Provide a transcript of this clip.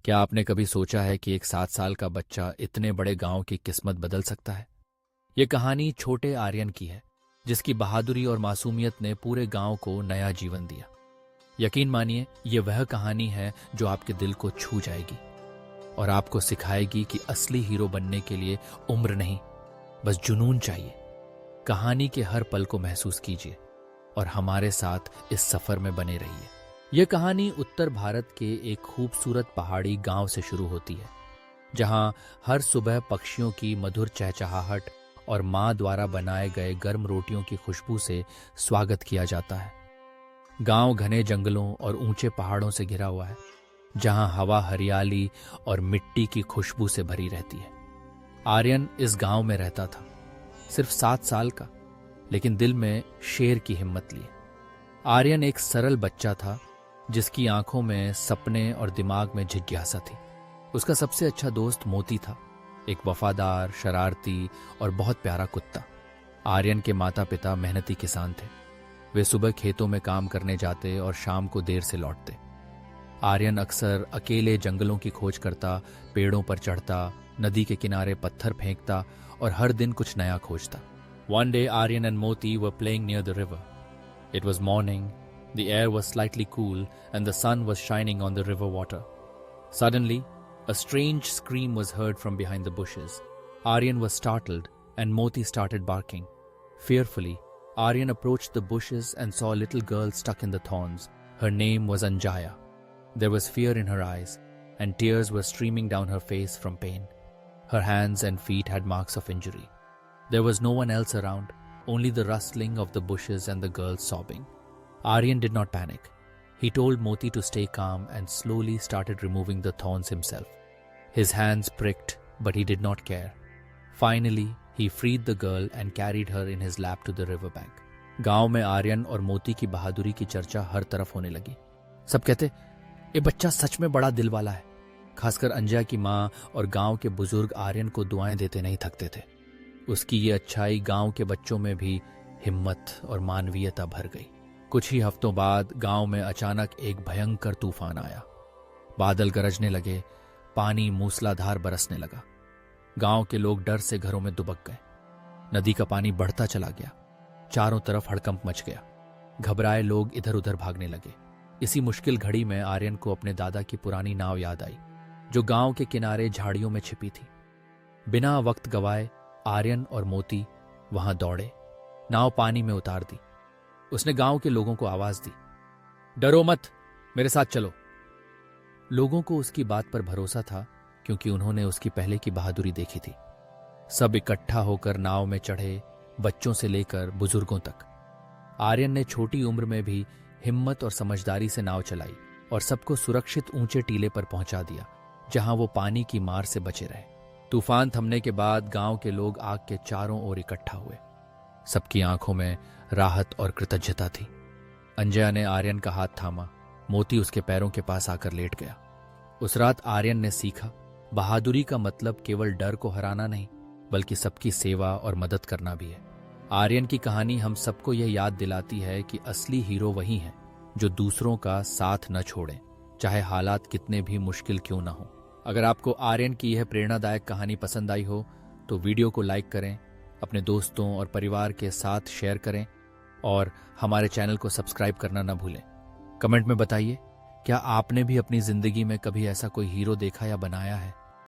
क्या आपने कभी सोचा है कि एक 7 साल का बच्चा इतने बड़े गांव की किस्मत बदल सकता है? ये कहानी छोटे आर्यन की है, जिसकी बहादुरी और मासूमियत ने पूरे गांव को नया जीवन दिया। यकीन मानिए, ये वह कहानी है जो आपके दिल को छू जाएगी और आपको सिखाएगी कि असली हीरो बनने के लिए उम्र नहीं, बस जुनून चाहिए। कहानी के हर पल को महसूस कीजिए और हमारे साथ इस सफर में बने रहिए। यह कहानी उत्तर भारत के एक खूबसूरत पहाड़ी गांव से शुरू होती है, जहां हर सुबह पक्षियों की मधुर चहचहाहट और मां द्वारा बनाए गए गर्म रोटियों की खुशबू से स्वागत किया जाता है। गांव घने जंगलों और ऊंचे पहाड़ों से घिरा हुआ है, जहां हवा हरियाली और मिट्टी की खुशबू से भरी रहती है। आर्यन इस गांव में रहता था, सिर्फ 7 साल का, लेकिन दिल में शेर की हिम्मत लिए। आर्यन एक सरल बच्चा था, जिसकी आंखों में सपने और दिमाग में जिज्ञासा थी। उसका सबसे अच्छा दोस्त मोती था, एक वफादार, शरारती और बहुत प्यारा कुत्ता। आर्यन के माता पिता मेहनती किसान थे। वे सुबह खेतों में काम करने जाते और शाम को देर से लौटते। आर्यन अक्सर अकेले जंगलों की खोज करता, पेड़ों पर चढ़ता, नदी के किनारे पत्थर फेंकता और हर दिन कुछ नया खोजता। One day Aryan and Moti were playing near the river. It was morning, the air was slightly cool and the sun was shining on the river water. Suddenly, a strange scream was heard from behind the bushes. Aryan was startled and Moti started barking. Fearfully, Aryan approached the bushes and saw a little girl stuck in the thorns. Her name was Anjaya. There was fear in her eyes and tears were streaming down her face from pain. Her hands and feet had marks of injury. There was no one else around, only the rustling of the bushes and the girl sobbing. Aryan did not panic. He told Moti to stay calm and slowly started removing the thorns himself. His hands pricked, but he did not care. Finally, he freed the girl and carried her in his lap to the riverbank. गांव में आर्यन और मोती की बहादुरी की चर्चा हर तरफ होने लगी। सब कहते, ये बच्चा सच में बड़ा दिल वाला है। खासकर अंजया की माँ और गांव के बुजुर्ग आर्यन को दुआएं देते नहीं थकते थे। उसकी ये अच्छाई गांव के बच्चों में भी हिम्मत और मानवीयता भर गई। कुछ ही हफ्तों बाद गांव में अचानक एक भयंकर तूफान आया। बादल गरजने लगे, पानी मूसलाधार बरसने लगा। गांव के लोग डर से घरों में दुबक गए। नदी का पानी बढ़ता चला गया। चारों तरफ हड़कंप मच गया। घबराए लोग इधर उधर भागने लगे। इसी मुश्किल घड़ी में आर्यन को अपने दादा की पुरानी नाव याद आई, जो गांव के किनारे झाड़ियों में छिपी थी। बिना वक्त गवाए आर्यन और मोती वहां दौड़े, नाव पानी में उतार दी। उसने गांव के लोगों को आवाज दी, डरो मत, मेरे साथ चलो। लोगों को उसकी बात पर भरोसा था, क्योंकि उन्होंने उसकी पहले की बहादुरी देखी थी। सब इकट्ठा होकर नाव में चढ़े, बच्चों से लेकर बुजुर्गों तक। आर्यन ने छोटी उम्र में भी हिम्मत और समझदारी से नाव चलाई और सबको सुरक्षित ऊंचे टीले पर पहुंचा दिया, जहां वो पानी की मार से बचे रहे। तूफान थमने के बाद गांव के लोग आग के चारों ओर इकट्ठा हुए। सबकी आंखों में राहत और कृतज्ञता थी। अंजया ने आर्यन का हाथ थामा। मोती उसके पैरों के पास आकर लेट गया। उस रात आर्यन ने सीखा, बहादुरी का मतलब केवल डर को हराना नहीं, बल्कि सबकी सेवा और मदद करना भी है। आर्यन की कहानी हम सबको यह याद दिलाती है कि असली हीरो वही हैं जो दूसरों का साथ न छोड़ें, चाहे हालात कितने भी मुश्किल क्यों न हो। अगर आपको आर्यन की यह प्रेरणादायक कहानी पसंद आई हो तो वीडियो को लाइक करें, अपने दोस्तों और परिवार के साथ शेयर करें और हमारे चैनल को सब्सक्राइब करना न भूलें। कमेंट में बताइए, क्या आपने भी अपनी जिंदगी में कभी ऐसा कोई हीरो देखा या बनाया है?